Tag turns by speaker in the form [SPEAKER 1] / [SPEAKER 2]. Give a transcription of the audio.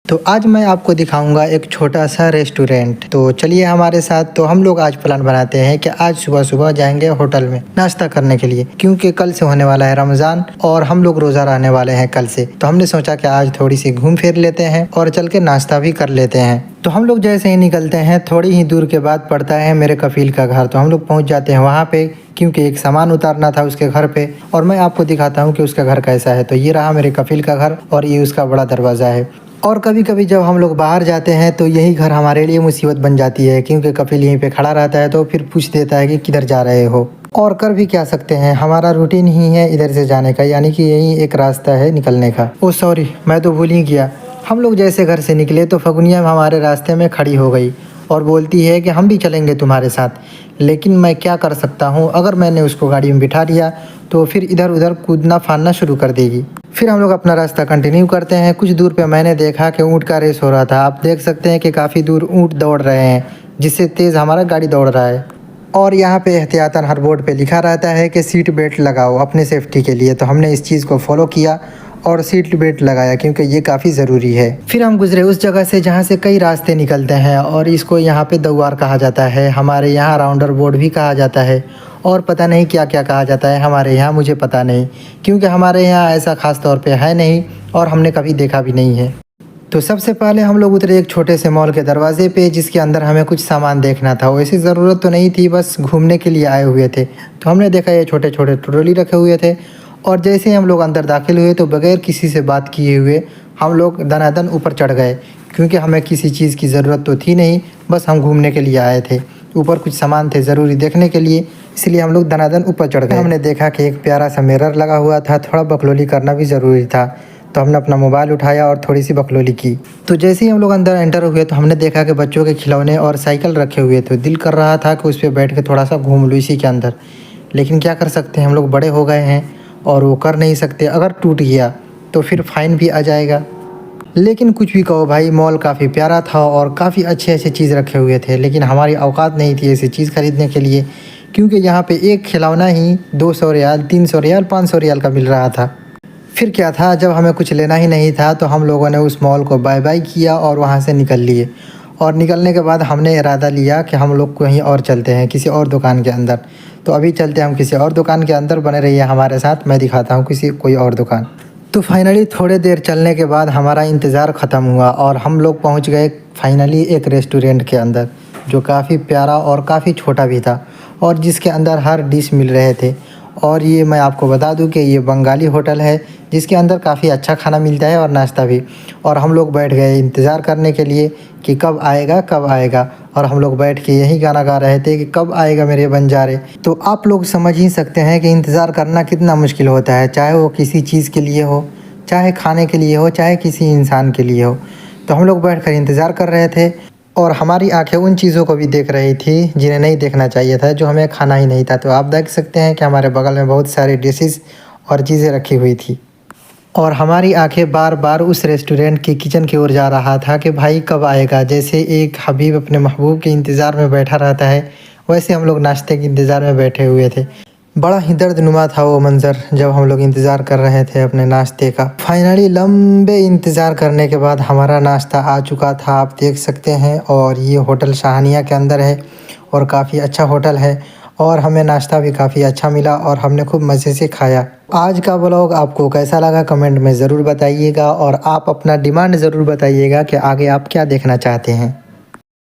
[SPEAKER 1] तो आज मैं आपको दिखाऊंगा एक छोटा सा रेस्टोरेंट। तो चलिए हमारे साथ। तो हम लोग आज प्लान बनाते हैं कि आज सुबह सुबह जाएंगे होटल में नाश्ता करने के लिए, क्योंकि कल से होने वाला है रमज़ान और हम लोग रोज़ा रहने वाले हैं कल से। तो हमने सोचा कि आज थोड़ी सी घूम फिर लेते हैं और चल के नाश्ता भी कर लेते हैं। तो हम लोग जैसे ही निकलते हैं थोड़ी ही दूर के बाद पड़ता है मेरे कफील का घर। तो हम लोग पहुँच जाते हैं वहाँ पे, क्योंकि एक सामान उतारना था उसके घर पे। और मैं आपको दिखाता हूँ कि उसका घर कैसा है। तो ये रहा मेरे कफील का घर और ये उसका बड़ा दरवाज़ा है। और कभी कभी जब हम लोग बाहर जाते हैं तो यही घर हमारे लिए मुसीबत बन जाती है, क्योंकि कपिल यहीं पे खड़ा रहता है तो फिर पूछ देता है कि किधर जा रहे हो। और कर भी क्या सकते हैं, हमारा रूटीन ही है इधर से जाने का, यानी कि यही एक रास्ता है निकलने का। ओ सॉरी, मैं तो भूल ही गया। हम लोग जैसे घर से निकले तो फगुनिया हमारे रास्ते में खड़ी हो गई और बोलती है कि हम भी चलेंगे तुम्हारे साथ। लेकिन मैं क्या कर सकता हूँ, अगर मैंने उसको गाड़ी में बिठा दिया तो फिर इधर उधर कूदना फानना शुरू कर देगी। फिर हम लोग अपना रास्ता कंटिन्यू करते हैं। कुछ दूर पे मैंने देखा कि ऊँट का रेस हो रहा था। आप देख सकते हैं कि काफ़ी दूर ऊँट दौड़ रहे हैं, जिससे तेज़ हमारा गाड़ी दौड़ रहा है। और यहाँ पे एहतियातन हर बोर्ड पे लिखा रहता है कि सीट बेल्ट लगाओ अपने सेफ्टी के लिए। तो हमने इस चीज़ को फॉलो किया और सीट बेल्ट लगाया, क्योंकि ये काफ़ी ज़रूरी है। फिर हम गुजरे उस जगह से जहाँ से कई रास्ते निकलते हैं और इसको यहाँ पे दौवार कहा जाता है, हमारे यहाँ राउंडर बोर्ड भी कहा जाता है और पता नहीं क्या क्या कहा जाता है हमारे यहाँ, मुझे पता नहीं, क्योंकि हमारे यहाँ ऐसा ख़ास तौर पे है नहीं और हमने कभी देखा भी नहीं है। तो सबसे पहले हम लोग उतरे एक छोटे से मॉल के दरवाजे पे, जिसके अंदर हमें कुछ सामान देखना था। वैसे ज़रूरत तो नहीं थी, बस घूमने के लिए आए हुए थे। तो हमने देखा ये छोटे छोटे ट्रॉली रखे हुए थे और जैसे ही हम लोग अंदर दाखिल हुए तो बगैर किसी से बात किए हुए हम लोग दनादन ऊपर चढ़ गए, क्योंकि हमें किसी चीज़ की ज़रूरत तो थी नहीं, बस हम घूमने के लिए आए थे। ऊपर कुछ सामान थे ज़रूरी देखने के लिए, इसलिए हम लोग दनादन ऊपर चढ़ गए। हमने देखा कि एक प्यारा सा मिरर लगा हुआ था, थोड़ा बकलोली करना भी ज़रूरी था। तो हमने अपना मोबाइल उठाया और थोड़ी सी बकलोली की। तो जैसे ही हम लोग अंदर एंटर हुए तो हमने देखा कि बच्चों के खिलौने और साइकिल रखे हुए थे। दिल कर रहा था कि उस पर बैठ के थोड़ा सा घूम लूँ इसी के अंदर, लेकिन क्या कर सकते हैं, हम लोग बड़े हो गए हैं और वो कर नहीं सकते। अगर टूट गया तो फिर फ़ाइन भी आ जाएगा। लेकिन कुछ भी कहो भाई, मॉल काफ़ी प्यारा था और काफ़ी अच्छे अच्छे चीज़ रखे हुए थे, लेकिन हमारी औकात नहीं थी ऐसी चीज़ ख़रीदने के लिए, क्योंकि यहाँ पे एक खिलौना ही 200 रियाल, 300 रियाल, 500 रियाल का मिल रहा था। फिर क्या था, जब हमें कुछ लेना ही नहीं था तो हम लोगों ने उस मॉल को बाय बाय किया और वहाँ से निकल लिए। और निकलने के बाद हमने इरादा लिया कि हम लोग कहीं और चलते हैं, किसी और दुकान के अंदर। तो अभी चलते हैं हम किसी और दुकान के अंदर, बने रहिए हमारे साथ, मैं दिखाता हूँ कोई और दुकान। तो फाइनली थोड़े देर चलने के बाद हमारा इंतज़ार ख़त्म हुआ और हम लोग पहुँच गए फाइनली एक रेस्टोरेंट के अंदर, जो काफ़ी प्यारा और काफ़ी छोटा भी था और जिसके अंदर हर डिश मिल रहे थे। और ये मैं आपको बता दूं कि ये बंगाली होटल है, जिसके अंदर काफ़ी अच्छा खाना मिलता है और नाश्ता भी। और हम लोग बैठ गए इंतज़ार करने के लिए कि कब आएगा कब आएगा। और हम लोग बैठ के यही गाना गा रहे थे कि कब आएगा मेरे बंजारे। तो आप लोग समझ ही सकते हैं कि इंतज़ार करना कितना मुश्किल होता है, चाहे वो किसी चीज़ के लिए हो, चाहे खाने के लिए हो, चाहे किसी इंसान के लिए हो। तो हम लोग बैठ कर इंतज़ार कर रहे थे और हमारी आंखें उन चीज़ों को भी देख रही थी जिन्हें नहीं देखना चाहिए था, जो हमें खाना ही नहीं था। तो आप देख सकते हैं कि हमारे बगल में बहुत सारी डिशेस और चीज़ें रखी हुई थी और हमारी आंखें बार बार उस रेस्टोरेंट की किचन की ओर जा रहा था कि भाई कब आएगा। जैसे एक हबीब अपने महबूब के इंतज़ार में बैठा रहता है, वैसे हम लोग नाश्ते के इंतज़ार में बैठे हुए थे। बड़ा ही दर्दनुमा था वो मंज़र जब हम लोग इंतज़ार कर रहे थे अपने नाश्ते का। फाइनली लंबे इंतज़ार करने के बाद हमारा नाश्ता आ चुका था, आप देख सकते हैं। और ये होटल शाहनिया के अंदर है और काफ़ी अच्छा होटल है और हमें नाश्ता भी काफ़ी अच्छा मिला और हमने खूब मज़े से खाया। आज का व्लॉग आपको कैसा लगा कमेंट में ज़रूर बताइएगा और आप अपना डिमांड ज़रूर बताइएगा कि आगे आप क्या देखना चाहते हैं।